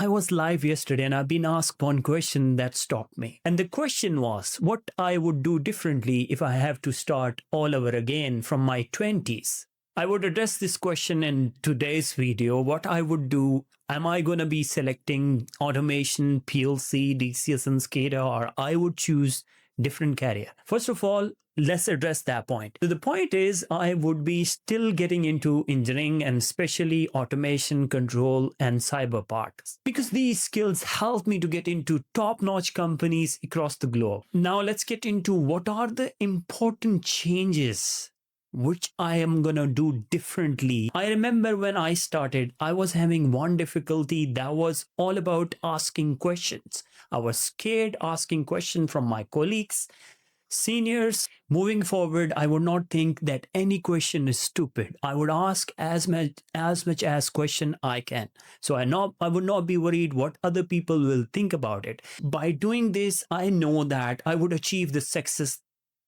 I was live yesterday and I've been asked one question that stopped me. And the question was what I would do differently if I have to start all over again from my 20s. I would address this question in today's video. What I would do, am I going to be selecting automation, PLC, DCS and SCADA, or I would choose different career? First of all, let's address that point. So the point is I would be still getting into engineering and especially automation, control and cyber parts because these skills help me to get into top-notch companies across the globe. Now let's get into what are the important changes which I am gonna do differently. I remember when I started, I was having one difficulty that was all about asking questions. I was scared asking questions from my colleagues, seniors. Moving forward, I would not think that any question is stupid. I would ask as much as question I can. So I would not be worried what other people will think about it. By doing this, I know that I would achieve the success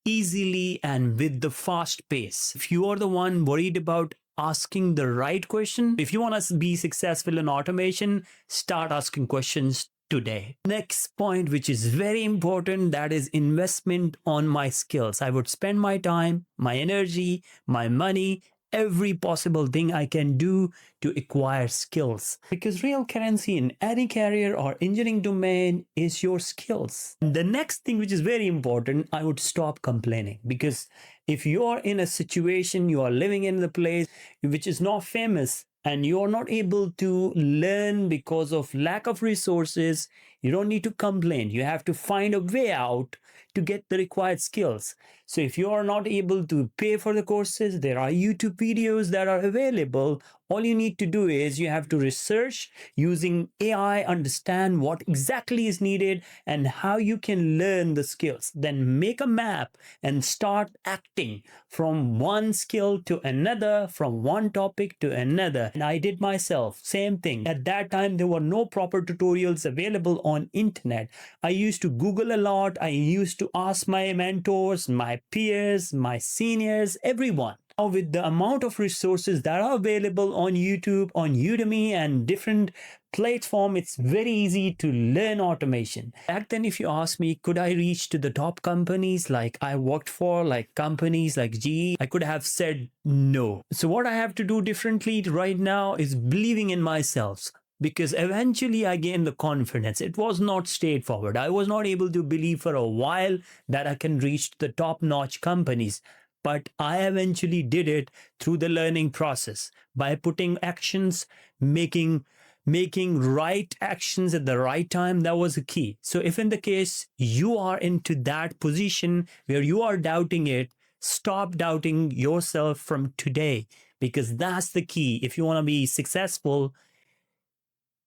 easily and with the fast pace. If you are the one worried about asking the right question, if you want to be successful in automation, start asking questions today. Next point, which is very important, that is investment on my skills. I would spend my time, my energy, my money, every possible thing I can do to acquire skills. Because real currency in any career or engineering domain is your skills. The next thing which is very important, I would stop complaining. Because if you are in a situation, you are living in the place which is not famous, and you're not able to learn because of lack of resources, you don't need to complain. You have to find a way out to get the required skills. So if you are not able to pay for the courses, there are YouTube videos that are available. All you need to do is you have to research using AI, understand what exactly is needed and how you can learn the skills. Then make a map and start acting from one skill to another, from one topic to another. And I did myself, same thing. At that time, there were no proper tutorials available on internet. I used to Google a lot. I used to ask my mentors, my peers, my seniors, everyone. Now with the amount of resources that are available on YouTube, on Udemy and different platforms, it's very easy to learn automation. Back then, if you ask me, could I reach to the top companies like I worked for, like companies like GE, I could have said no. So what I have to do differently right now is believing in myself. Because eventually I gained the confidence. It was not straightforward. I was not able to believe for a while that I can reach the top-notch companies. But I eventually did it through the learning process by putting actions, making right actions at the right time. That was the key. So if in the case you are into that position where you are doubting it, stop doubting yourself from today, because that's the key. If you want to be successful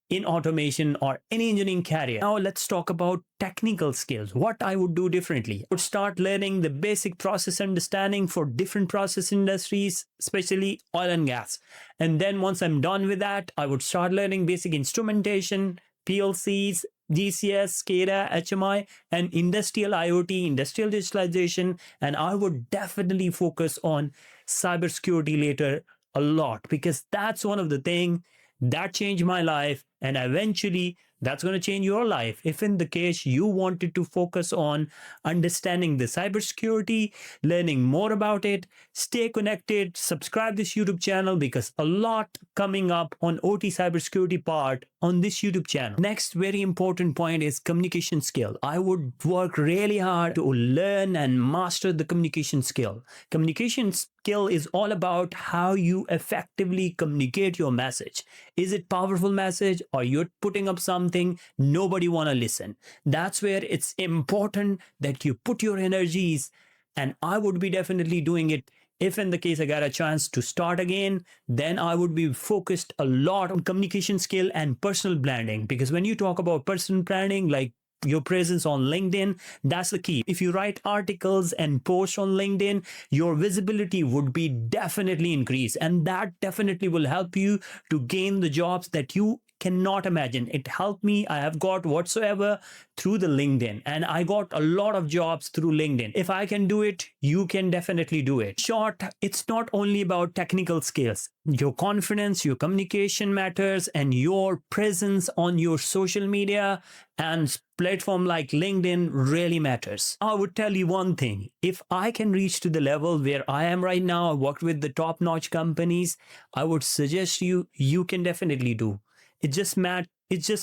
in automation or any engineering career. Now let's talk about technical skills. What I would do differently. I would start learning the basic process understanding for different process industries, especially oil and gas. And then once I'm done with that, I would start learning basic instrumentation, PLCs, DCS, SCADA, HMI, and industrial IoT, industrial digitalization. And I would definitely focus on cybersecurity later a lot, because that's one of the things that changed my life, and eventually that's going to change your life. If in the case you wanted to focus on understanding the cybersecurity, learning more about it, stay connected, subscribe this YouTube channel, because a lot coming up on OT cybersecurity part on this YouTube channel. Next very important point is communication skill. I would work really hard to learn and master the communication skill. Communication skill is all about how you effectively communicate your message. Is it powerful message, or you're putting up something nobody want to listen? That's where it's important that you put your energies, and I would be definitely doing it. If in the case I got a chance to start again, then I would be focused a lot on communication skill and personal branding. Because when you talk about personal branding, like your presence on LinkedIn, that's the key. If you write articles and post on LinkedIn, your visibility would be definitely increased, and that definitely will help you to gain the jobs that you cannot imagine. It helped me. I have got whatsoever through the LinkedIn, and I got a lot of jobs through LinkedIn. If I can do it, you can definitely do it. Short, it's not only about technical skills. Your confidence, your communication matters, and your presence on your social media and platform like LinkedIn really matters. I would tell you one thing. If I can reach to the level where I am right now, I worked with the top-notch companies, I would suggest you can definitely do. It's just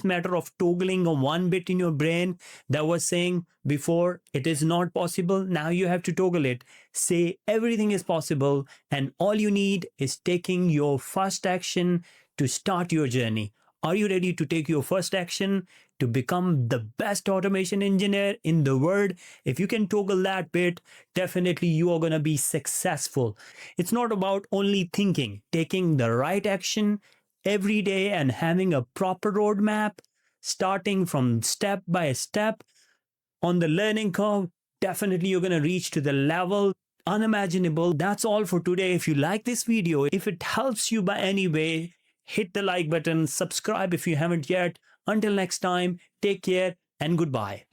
matter of toggling on one bit in your brain that was saying before it is not possible. Now you have to toggle it. Say everything is possible, and all you need is taking your first action to start your journey. Are you ready to take your first action to become the best automation engineer in the world? If you can toggle that bit, definitely you are going to be successful. It's not about only thinking, taking the right action every day and having a proper roadmap, starting from step by step on the learning curve. Definitely you're going to reach to the level unimaginable. That's all for today. If you like this video, if it helps you by any way, hit the like button, subscribe if you haven't yet. Until next time, take care and goodbye.